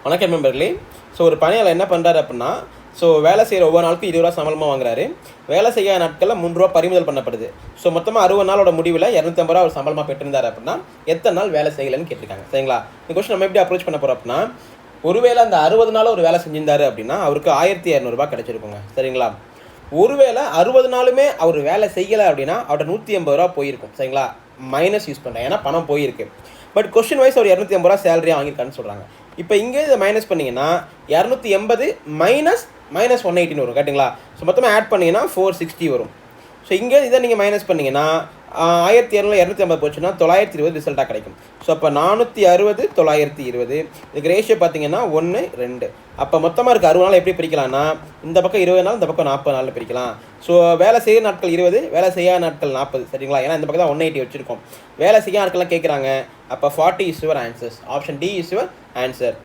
வணக்கம் நண்பர்களே. ஸோ ஒரு பணியாளர் என்ன பண்ணுறாரு அப்படின்னா, வேலை செய்கிற ஒவ்வொரு நாளுக்கும் 20 ரூபா சம்பளமாக வாங்குறாரு. வேலை செய்யாத நாட்களில் 3 ரூபா பறிமுதல் பண்ணப்படுது. மொத்தமாக 60 நாளோட முடிவில் 250 ரூபா ஒரு சம்பளமாக பெற்றிருந்தார் அப்படின்னா எத்தனை நாள் வேலை செய்யலைன்னு கேட்டிருக்காங்க. சரிங்களா? இந்த கொஸ்டின் நம்ம எப்படி அப்ரோச் பண்ண போகிறோம் அப்படின்னா, ஒருவேளை அந்த 60 நாள் ஒரு வேலை செஞ்சிருந்தாரு அப்படின்னா அவருக்கு 1200 ரூபா கிடைச்சிருக்குங்க. சரிங்களா? ஒருவேளை 60 நாளுமே அவர் வேலை செய்யலை அப்படின்னா அவர்கிட்ட 180 ரூபா போயிருக்கும். சரிங்களா? மைனஸ் யூஸ் பண்ணுறேன், ஏன்னா பணம் போயிருக்கு. பட் கொஸ்டின் வைஸ் அவர் 250 ரூபா சேலரியாக வாங்கியிருக்கான்னு சொல்கிறாங்க. இப்போ இங்கே இதை மைனஸ் பண்ணிங்கன்னா 280 மைனஸ் 180 வரும். கேட்டிங்களா? மொத்தமாக ஆட் பண்ணிங்கன்னா 460 வரும். இங்கே இதை நீங்கள் மைனஸ் பண்ணிங்கன்னா 1200 250 போச்சுன்னா 920 ரிசல்ட்டாக கிடைக்கும். அப்போ 460 920 இதுக்கு ரேஷியோ பார்த்தீங்கன்னா 1 2. அப்போ மொத்தமாக இருக்க 60 நாள் எப்படி பிரிக்கலாம்னா, இந்த பக்கம் 20 நாள், இந்த பக்கம் 40 நாளில் பிரிக்கலாம். வேலை செய்கிற நாட்கள் 20, வேலை செய்யாத நாட்கள் 40. சரிங்களா? ஏன்னா இந்த பக்கம் தான் 180 வச்சுருக்கோம். வேலை செய்யாத நாட்கள்லாம் கேட்குறாங்க. அப்போ 40 is your answers. Option D is your answer.